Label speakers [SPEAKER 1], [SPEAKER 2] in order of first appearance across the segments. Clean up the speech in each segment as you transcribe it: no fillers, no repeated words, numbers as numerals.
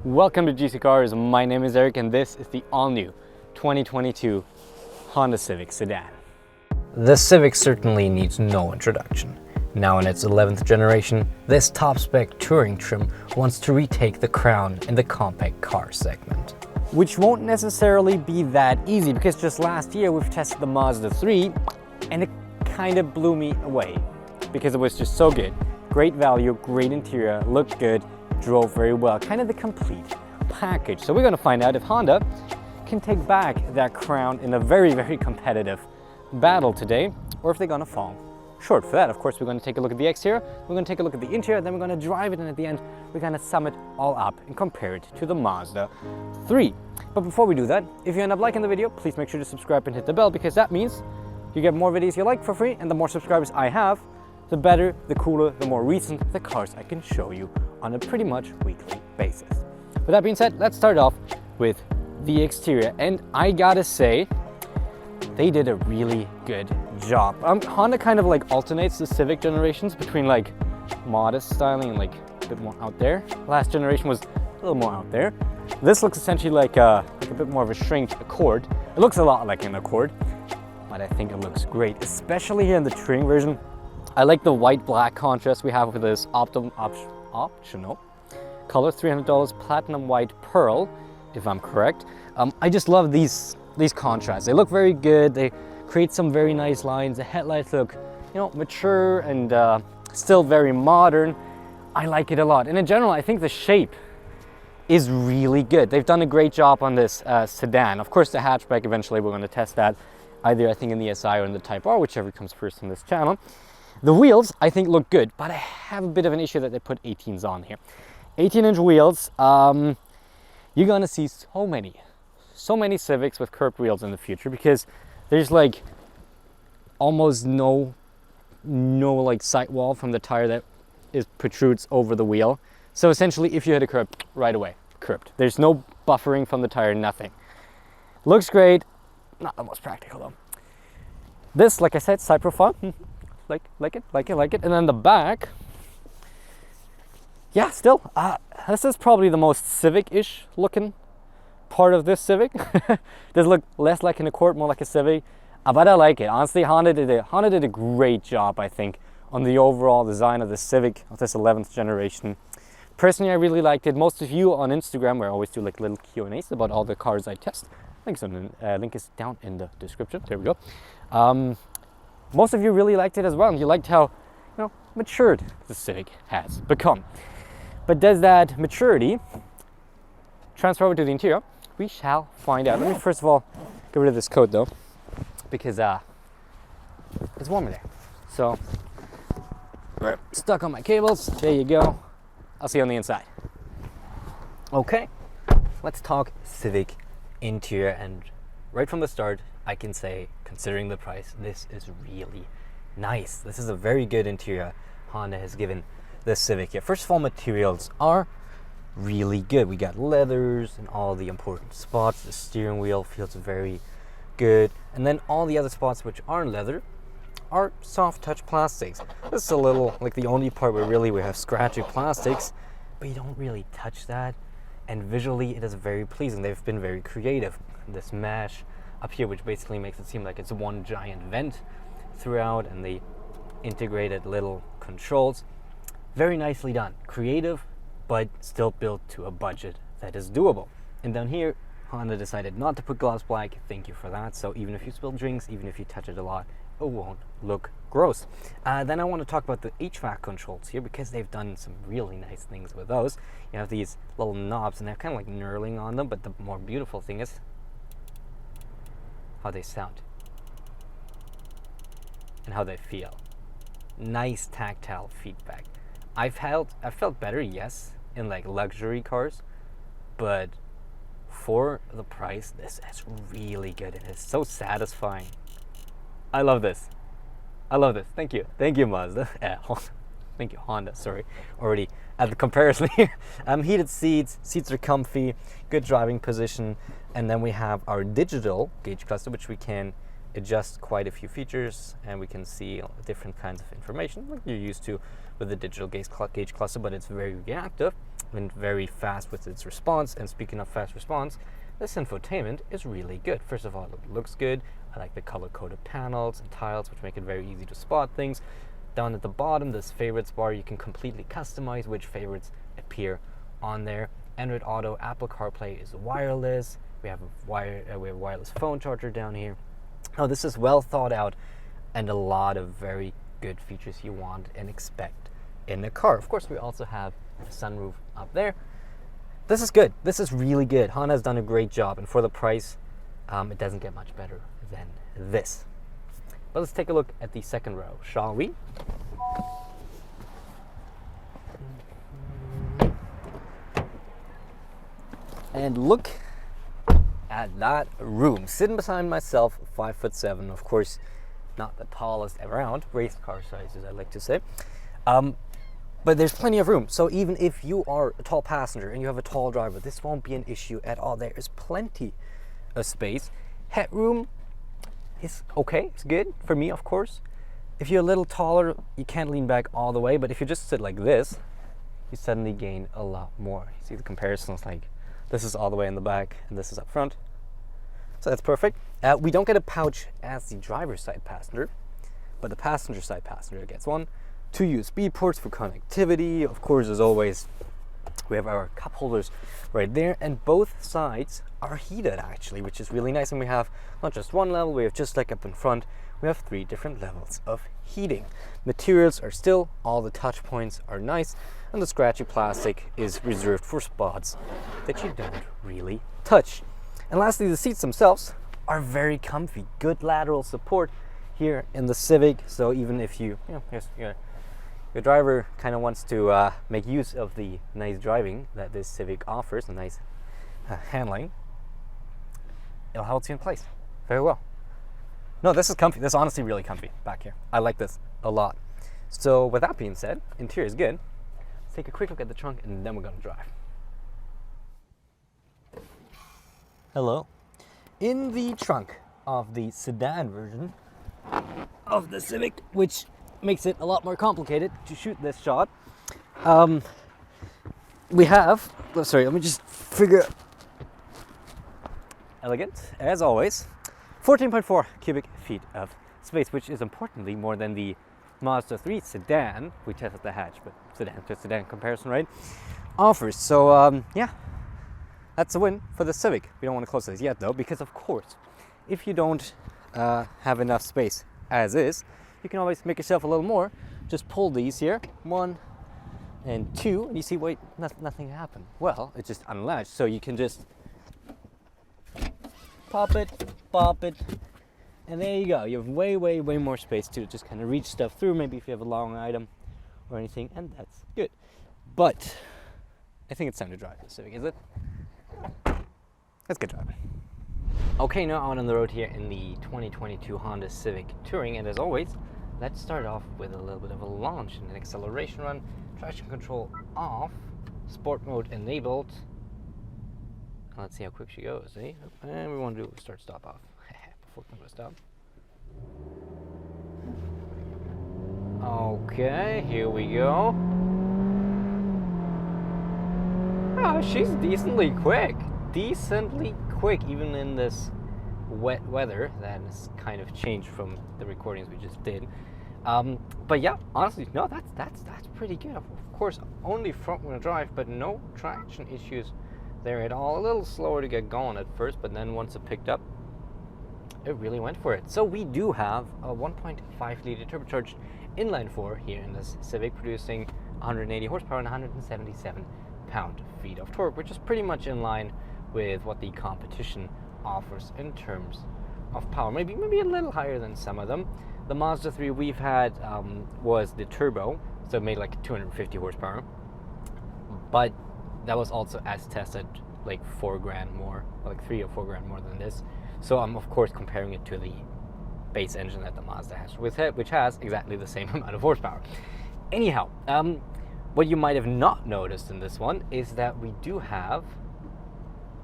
[SPEAKER 1] Welcome to GCCars. My name is Eric and this is the all-new 2022 Honda Civic Sedan.
[SPEAKER 2] The Civic certainly needs no introduction. Now in its 11th generation, this top-spec touring trim wants to retake the crown in the compact car segment.
[SPEAKER 1] Which won't necessarily be that easy because just last year we've tested the Mazda 3 and it kind of blew me away because it was just so good. Great value, great interior, looked good, drove very well, kind of the complete package. So we're going to find out if Honda can take back that crown in a very, very competitive battle today, or if they're going to fall short. For that, of course, we're going to take a look at the exterior, we're going to take a look at the interior, then we're going to drive it, and at the end, we're going to sum it all up and compare it to the Mazda 3. But before we do that, if you end up liking the video, please make sure to subscribe and hit the bell, because that means you get more videos you like for free, and the more subscribers I have, the better, the cooler, the more recent the cars I can show you on a pretty much weekly basis. With that being said, let's start off with the exterior. And I gotta say, they did a really good job. Honda kind of like alternates the Civic generations between like modest styling and like a bit more out there. Last generation was a little more out there. This looks essentially like a bit more of a shrink Accord. It looks a lot like an Accord, but I think it looks great, especially here in the Touring version. I like the white-black contrast we have with this optional color, $300 platinum white pearl, if I'm correct. I just love these contrasts. They look very good. They create some very nice lines. The headlights look, mature and still very modern. I like it a lot. And in general, I think the shape is really good. They've done a great job on this sedan. Of course, the hatchback, eventually we're going to test that either I think in the SI or in the Type R, whichever comes first on this channel. The wheels, I think, look good, but I have a bit of an issue that they put 18s on here. 18-inch wheels, you're gonna see so many Civics with curved wheels in the future because there's like almost no like sidewall from the tire that protrudes over the wheel. So essentially, if you hit a curb, right away, curved. There's no buffering from the tire, nothing. Looks great, not the most practical though. This, like I said, side profile. Like it. And then the back, yeah, still, this is probably the most Civic-ish looking part of this Civic. Does look less like an Accord, more like a Civic, but I like it. Honestly, Honda did a great job, I think, on the overall design of the Civic of this 11th generation. Personally, I really liked it. Most of you on Instagram, where I always do like little Q&As about all the cars I test. Link is down in the description. There we go. Most of you really liked it as well, and you liked how, matured the Civic has become. But does that maturity transfer over to the interior? We shall find out. Let me first of all get rid of this coat though, because it's warmer there. So we're stuck on my cables. There you go. I'll see you on the inside. Okay, let's talk Civic interior, and right from the start, I can say, considering the price, this is really nice. This is a very good interior Honda has given this Civic here. First of all, materials are really good. We got leathers in all the important spots. The steering wheel feels very good. And then all the other spots which aren't leather are soft touch plastics. This is a little like the only part where really we have scratchy plastics, but you don't really touch that. And visually it is very pleasing. They've been very creative. This mesh up here, which basically makes it seem like it's one giant vent throughout, and the integrated little controls. Very nicely done. Creative, but still built to a budget that is doable. And down here, Honda decided not to put gloss black. Thank you for that. So even if you spill drinks, even if you touch it a lot, it won't look gross. Then I want to talk about the HVAC controls here, because they've done some really nice things with those. You have these little knobs, and they're kind of like knurling on them, but the more beautiful thing is how they sound and how they feel. Nice tactile feedback. I felt better, yes, in like luxury cars, but for the price, this is really good and it's so satisfying. I love this. Thank you Mazda. Thank you Honda. Sorry, already at the comparison here. Heated seats are comfy, good driving position, and then we have our digital gauge cluster, which we can adjust quite a few features, and we can see different kinds of information like you're used to with the digital gauge cluster, but it's very reactive.
[SPEAKER 2] went very fast with its response. And speaking of fast response, this infotainment is really good. First of all, it looks good. I like the color-coded panels and tiles, which make it very easy to spot things. Down at the bottom, this favorites bar, you can completely customize which favorites appear on there. Android Auto, Apple CarPlay is wireless. We have a wireless phone charger down here. Oh, this is well thought out and a lot of very good features you want and expect in a car. Of course, we also have a sunroof up there. This is good. This is really good. Honda has done a great job, and for the price, it doesn't get much better than this. But let's take a look at the second row, shall we? And look at that room. Sitting behind myself, 5'7", of course, not the tallest around, race car sizes, I like to say. But there's plenty of room. So even if you are a tall passenger and you have a tall driver, this won't be an issue at all. There is plenty of space. Headroom is okay, it's good for me, of course. If you're a little taller, you can't lean back all the way, but if you just sit like this, you suddenly gain a lot more. You see the comparisons, like this is all the way in the back and this is up front. So that's perfect. We don't get a pouch as the driver's side passenger, but the passenger side passenger gets one. 2 USB ports for connectivity. Of course, as always, we have our cup holders right there, and both sides are heated actually, which is really nice. And we have not just one level, we have just like up in front, we have 3 different levels of heating. Materials are still, all the touch points are nice, and the scratchy plastic is reserved for spots that you don't really touch. And lastly, the seats themselves are very comfy. Good lateral support here in the Civic, so even if your driver kind of wants to make use of the nice driving that this Civic offers, a nice handling, it'll hold you in place very well. No, this is comfy. This is honestly really comfy back here. I like this a lot. So with that being said, interior is good. Let's take a quick look at the trunk and then we're going to drive. Hello. In the trunk of the sedan version of the Civic, which makes it a lot more complicated to shoot this shot, we have, sorry, let me just figure, elegant, as always, 14.4 cubic feet of space, which is importantly more than the Mazda 3 sedan, we tested the hatch, but sedan to sedan comparison, right, offers. So yeah, that's a win for the Civic. We don't want to close this yet though, because of course, if you don't have enough space as is, you can always make yourself a little more. Just pull these here, 1 and 2, and you see, wait, nothing happened. Well, it just unlatched, so you can just pop it, and there you go. You have way more space to just kind of reach stuff through, maybe if you have a long item or anything, and that's good. But I think it's time to drive the Civic, is it? Let's get driving. Okay, now out on the road here in the 2022 Honda Civic Touring, and as always, let's start off with a little bit of a launch and an acceleration run. Traction control off, sport mode enabled. Let's see how quick she goes, eh? And we want to do start stop off before we go to stop. Okay, here we go. Oh, she's decently quick. Even in this wet weather that has kind of changed from the recordings we just did. But yeah, honestly, no, that's pretty good. Of course, only front-wheel drive, but no traction issues there at all. A little slower to get going at first, but then once it picked up, it really went for it. So we do have a 1.5 liter turbocharged inline-4 here in this Civic, producing 180 horsepower and 177 pound-feet of torque, which is pretty much in line with what the competition offers in terms of power. Maybe a little higher than some of them. The Mazda 3 we've had was the turbo, so it made like 250 horsepower, but that was also as tested like $4,000 more, like $3,000 or $4,000 more than this. So I'm of course comparing it to the base engine that the Mazda has with it, which has exactly the same amount of horsepower. Anyhow, what you might have not noticed in this one is that we do have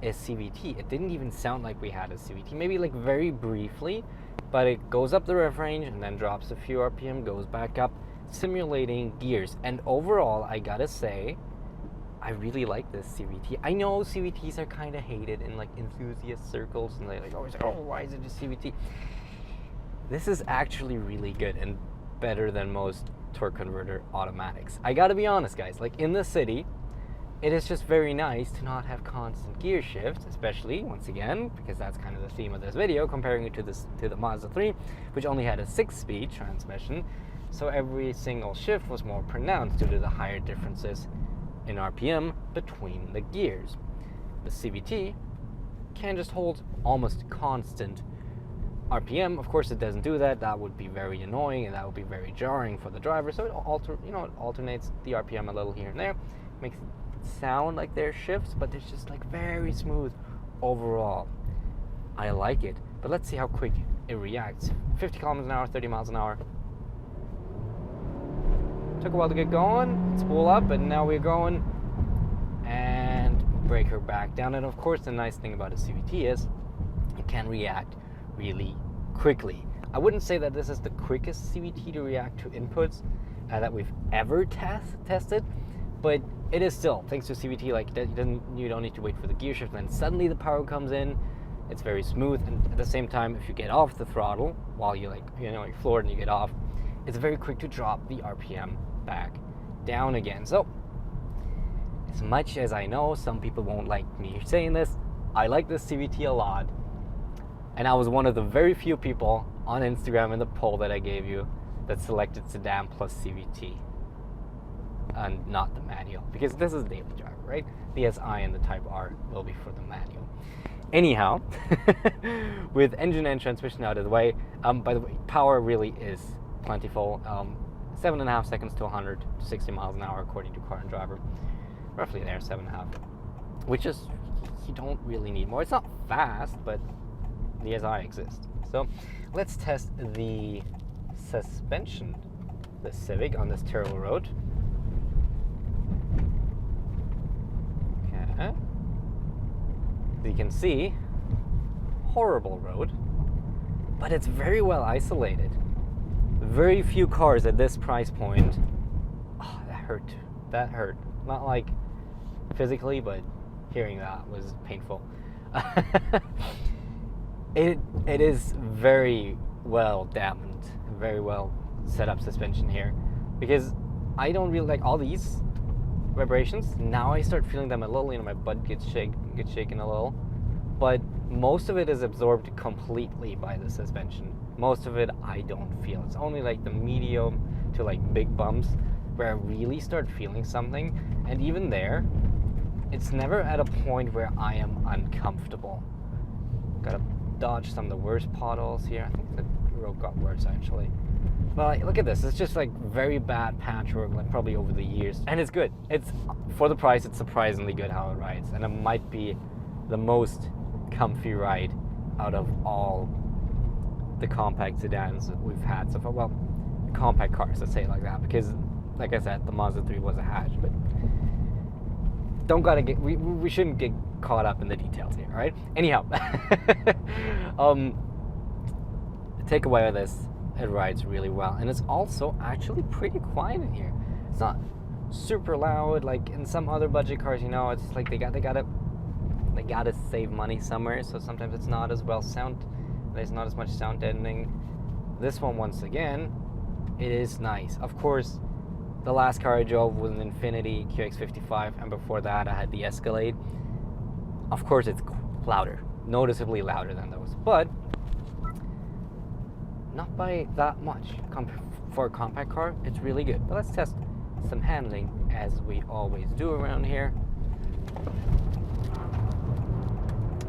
[SPEAKER 2] a CVT. It didn't even sound like we had a CVT, maybe like very briefly, but it goes up the rev range and then drops a few RPM, goes back up, simulating gears. And overall, I gotta say, I really like this CVT. I know CVTs are kind of hated in like enthusiast circles, and they like always say, oh, why is it just CVT? This is actually really good and better than most torque converter automatics. I gotta be honest, guys, like in the city, it is just very nice to not have constant gear shifts, especially, once again, because that's kind of the theme of this video, comparing it to the Mazda 3, which only had a 6-speed transmission, so every single shift was more pronounced due to the higher differences in RPM between the gears. The CVT can just hold almost constant RPM. Of course, it doesn't do that. That would be very annoying, and that would be very jarring for the driver. So it alternates the RPM a little here and there, makes it sound like there's shifts, but it's just like very smooth overall. I like it, but let's see how quick it reacts. 50 kilometers an hour, 30 miles an hour. Took a while to get going, spool up, but now we're going, and brake her back down. And of course, the nice thing about a CVT is it can react really quickly. I wouldn't say that this is the quickest CVT to react to inputs that we've ever tested, but it is still, thanks to CVT, like you don't need to wait for the gear shift, and then suddenly the power comes in. It's very smooth, and at the same time, if you get off the throttle while you you're floored and you get off, it's very quick to drop the RPM back down again. So as much as I know some people won't like me saying this, I like this CVT a lot, and I was one of the very few people on Instagram in the poll that I gave you that selected Sedan plus CVT and not the manual, because this is daily driver, right? The SI and the Type R will be for the manual. Anyhow, with engine and transmission out of the way, by the way, power really is plentiful. 7.5 seconds to 160 miles an hour according to Car and Driver. Roughly there, 7.5. Which is, you don't really need more. It's not fast, but the SI exists. So let's test the suspension, the Civic, on this terrible road. Okay. You can see, horrible road, but it's very well isolated. Very few cars at this price point. Oh, that hurt. That hurt. Not like physically, but hearing that was painful. It is very well dampened, very well set up suspension here, because I don't really like all these vibrations. Now I start feeling them a little. My butt gets shaken a little, but most of it is absorbed completely by the suspension. Most of it I don't feel. It's only like the medium to like big bumps where I really start feeling something, and even there, it's never at a point where I am uncomfortable. Gotta dodge some of the worst potholes here. I think the road got worse actually. But like, look at this. It's just like very bad patchwork, like probably over the years, and it's good. It's, for the price, it's surprisingly good how it rides, and it might be the most comfy ride out of all the compact sedans that we've had so far. Well, compact cars, let's say it like that, because like I said, the Mazda 3 was a hatch, but we shouldn't get caught up in the details here, all right? Anyhow, take away with this, it rides really well, and it's also actually pretty quiet in here. It's not super loud like in some other budget cars, it's like they gotta save money somewhere, so sometimes it's not as well there's not as much sound deadening. This one, once again, it is nice. Of course, the last car I drove was an Infiniti QX55, and before that I had the Escalade. Of course, it's louder, noticeably louder than those, but not by that much. For a compact car, it's really good. But let's test some handling, as we always do around here.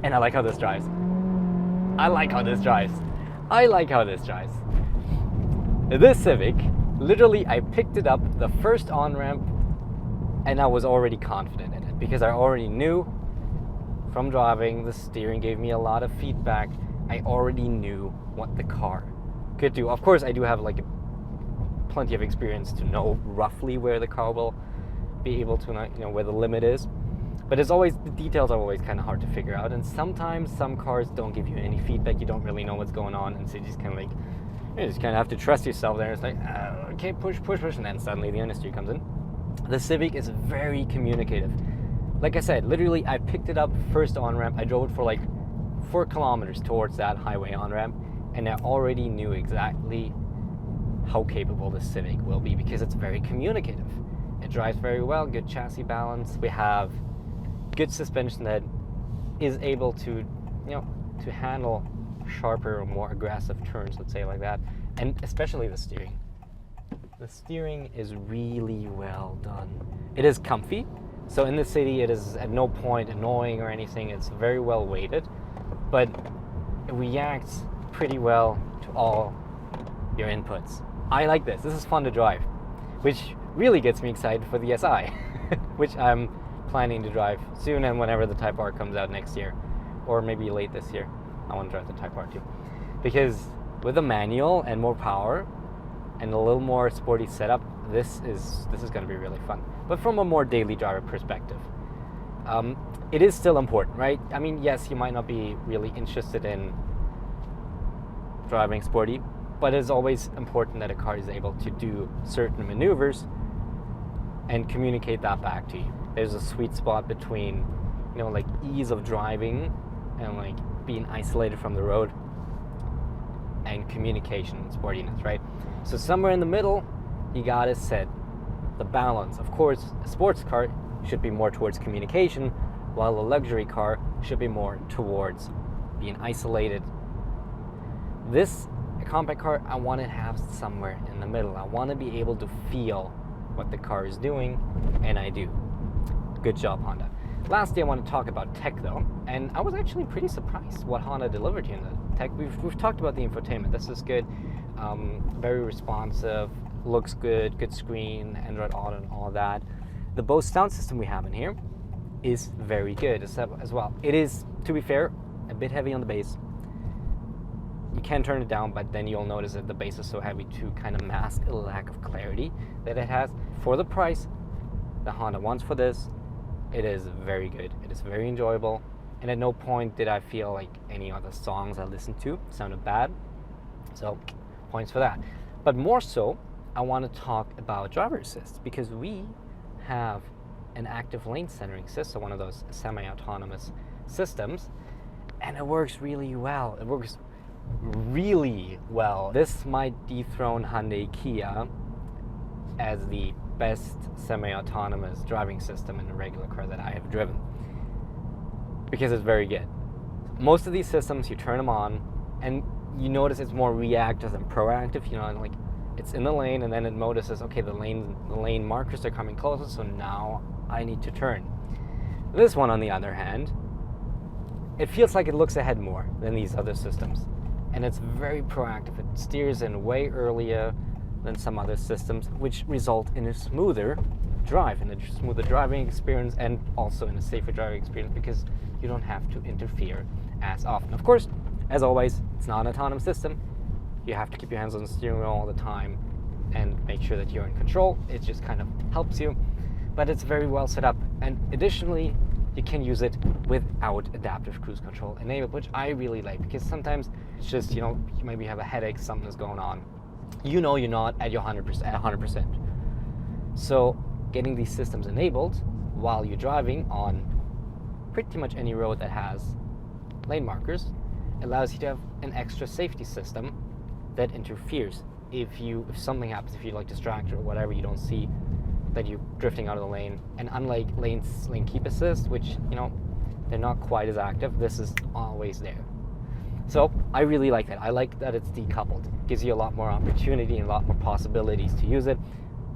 [SPEAKER 2] And I like how this drives. This Civic, literally, I picked it up the first on-ramp, and I was already confident in it, because I already knew from driving, the steering gave me a lot of feedback. I already knew what the car could do. Of course, I do have like plenty of experience to know roughly where the car will be able to, where the limit is. But it's always, the details are always kind of hard to figure out, and sometimes some cars don't give you any feedback. You don't really know what's going on, and so you just kind of have to trust yourself there. It's like, okay, push, and then suddenly the understeer comes in. The Civic is very communicative. Like I said, literally I picked it up first on-ramp. I drove it for like 4 kilometers towards that highway on-ramp, and I already knew exactly how capable the Civic will be because it's very communicative. It drives very well, good chassis balance. We have good suspension that is able to, to handle sharper or more aggressive turns, let's say like that. And especially the steering. The steering is really well done. It is comfy. So in the city, it is at no point annoying or anything. It's very well weighted, but it reacts pretty well to all your inputs. I like this. This is fun to drive, which really gets me excited for the SI, which I'm planning to drive soon and whenever the Type R comes out next year, or maybe late this year. I want to drive the Type R too, because with a manual and more power and a little more sporty setup, this is going to be really fun. But from a more daily driver perspective, it is still important, right? I mean, yes, you might not be really interested in driving sporty, but it's always important that a car is able to do certain maneuvers and communicate that back to you. There's a sweet spot between, like ease of driving and like being isolated from the road and communication and sportiness, right? So somewhere in the middle, you gotta set the balance. Of course, a sports car should be more towards communication, while a luxury car should be more towards being isolated. This, a compact car, I want to have somewhere in the middle. I want to be able to feel what the car is doing, and I do. Good job, Honda. Lastly, I want to talk about tech though, and I was actually pretty surprised what Honda delivered here in the tech. We've talked about the infotainment. This is good, very responsive, looks good, good screen, Android Auto and all that. The Bose sound system we have in here is very good as well. It is, to be fair, a bit heavy on the bass. You can turn it down, but then you'll notice that the bass is so heavy to kind of mask a lack of clarity that it has. For the price the Honda wants for this, it is very good. It is very enjoyable, and at no point did I feel like any other songs I listened to sounded bad. So, points for that. But more so, I want to talk about driver assist, because we have an active lane centering system, one of those semi-autonomous systems, and it works really well. It works really well. This might dethrone Hyundai Kia as the best semi-autonomous driving system in a regular car that I have driven, because it's very good. Most of these systems, you turn them on and you notice it's more reactive than proactive. Like it's in the lane and then it notices, okay, the lane markers are coming closer, so now I need to turn. This one, on the other hand, it feels like it looks ahead more than these other systems, and it's very proactive. It steers in way earlier than some other systems, which result in a smoother drive, in a smoother driving experience, and also in a safer driving experience, because you don't have to interfere as often. Of course, as always, it's not an autonomous system. You have to keep your hands on the steering wheel all the time and make sure that you're in control. It just kind of helps you, but it's very well set up. And additionally, you can use it without adaptive cruise control enabled, which I really like, because sometimes it's just, you maybe have a headache, something is going on. You're not at your 100%. So getting these systems enabled while you're driving on pretty much any road that has lane markers allows you to have an extra safety system that interferes if something happens, if you're like distracted or whatever, you don't see that you're drifting out of the lane. And unlike lane keep assist, which they're not quite as active, this is always there. So I really like that. I like that it's decoupled. It gives you a lot more opportunity and a lot more possibilities to use it.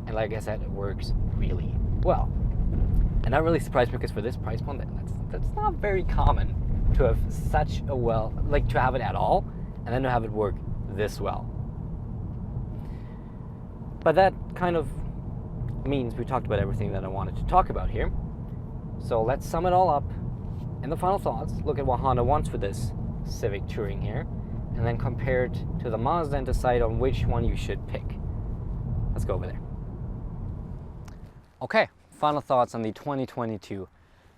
[SPEAKER 2] And like I said, it works really well. And that really surprised me, because for this price point, that's not very common to have such a to have it at all, and then to have it work this well. But that kind of means we talked about everything that I wanted to talk about here. So let's sum it all up. In the final thoughts, look at what Honda wants for this Civic Touring here, and then compare it to the Mazda and decide on which one you should pick. Let's go over there. Okay, final thoughts on the 2022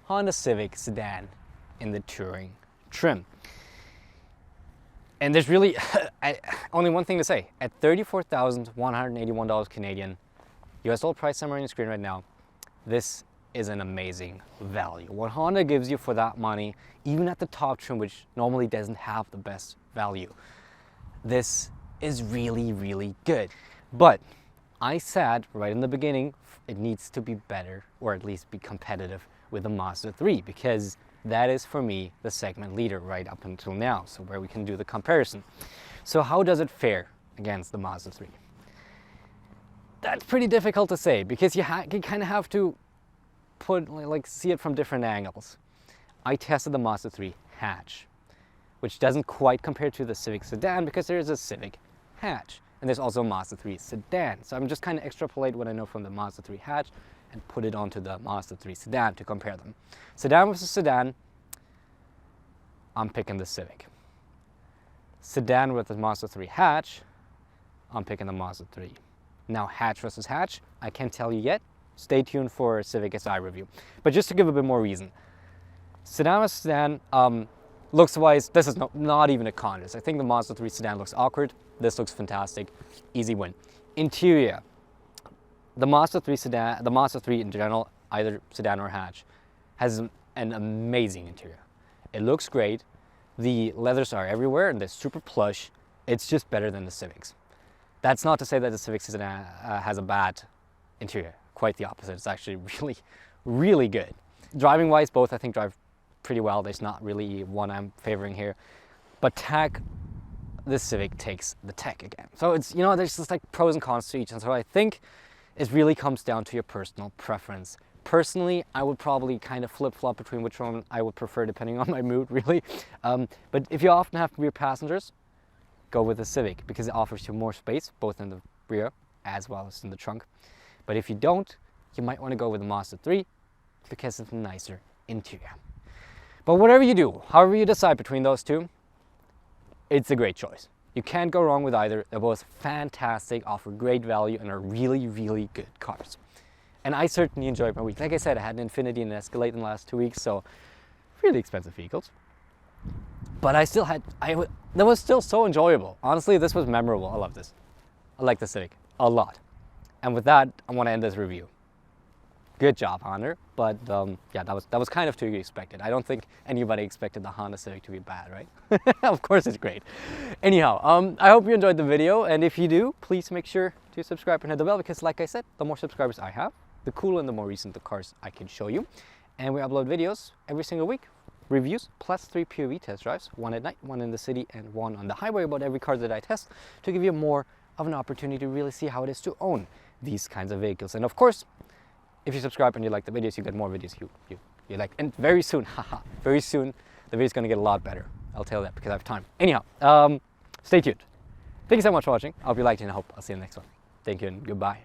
[SPEAKER 2] Honda Civic Sedan in the Touring trim. And there's really only one thing to say. At $34,181 Canadian, US dollar price somewhere on your screen right now,
[SPEAKER 1] this is an amazing value. What Honda gives you for that money, even at the top trim, which normally doesn't have the best value, this is really, really good. But I said right in the beginning, it needs to be better, or at least be competitive with the Mazda 3, because that is for me the segment leader right up until now, so where we can do the comparison. So how does it fare against the Mazda 3? That's pretty difficult to say, because you kind of have to see it from different angles. I tested the Mazda 3 Hatch, which doesn't quite compare to the Civic Sedan, because there is a Civic Hatch, and there's also a Mazda 3 Sedan. So I'm just kind of extrapolate what I know from the Mazda 3 Hatch and put it onto the Mazda 3 Sedan to compare them. Sedan versus Sedan, I'm picking the Civic. Sedan with the Mazda 3 Hatch, I'm picking the Mazda 3. Now Hatch versus Hatch, I can't tell you yet. Stay tuned for a Civic SI review. But just to give a bit more reason, Sedan versus Sedan, looks-wise, this is not even a contest. I think the Mazda 3 Sedan looks awkward. This looks fantastic. Easy win. Interior, the Mazda 3 Sedan, the Mazda 3 in general, either Sedan or Hatch, has an amazing interior. It looks great. The leathers are everywhere and they're super plush. It's just better than the Civics. That's not to say that the Civic Sedan has a bad interior. Quite the opposite. It's actually really, really good. Driving wise, both I think drive pretty well. There's not really one I'm favoring here. But tech, the Civic takes the tech again. So it's, you know, there's just like pros and cons to each. And so I think it really comes down to your personal preference. Personally, I would probably kind of flip-flop between which one I would prefer depending on my mood, really. But if you often have rear passengers, go with the Civic, because it offers you more space, both in the rear as well as in the trunk. But if you don't, you might want to go with the Mazda 3 because it's a nicer interior. But whatever you do, however you decide between those two, it's a great choice. You can't go wrong with either. They're both fantastic, offer great value, and are really, really good cars. And I certainly enjoyed my week. Like I said, I had an Infiniti and an Escalade in the last 2 weeks, so really expensive vehicles. But I still had, that was still so enjoyable. Honestly, this was memorable. I love this. I like the Civic a lot. And with that, I want to end this review. Good job, Honda. But yeah, that was kind of to be expected. I don't think anybody expected the Honda Civic to be bad, right? Of course it's great. Anyhow, I hope you enjoyed the video. And if you do, please make sure to subscribe and hit the bell, because like I said, the more subscribers I have, the cooler and the more recent the cars I can show you. And we upload videos every single week. Reviews plus 3 POV test drives, 1 at night, 1 in the city, and 1 on the highway about every car that I test, to give you more of an opportunity to really see how it is to own these kinds of vehicles. And of course, if you subscribe and you like the videos, you get more videos you like. And very soon, haha, very soon, the video's gonna get a lot better. I'll tell you that because I have time. Anyhow, stay tuned. Thank you so much for watching. I hope you liked it, and I hope I'll see you in the next one. Thank you and goodbye.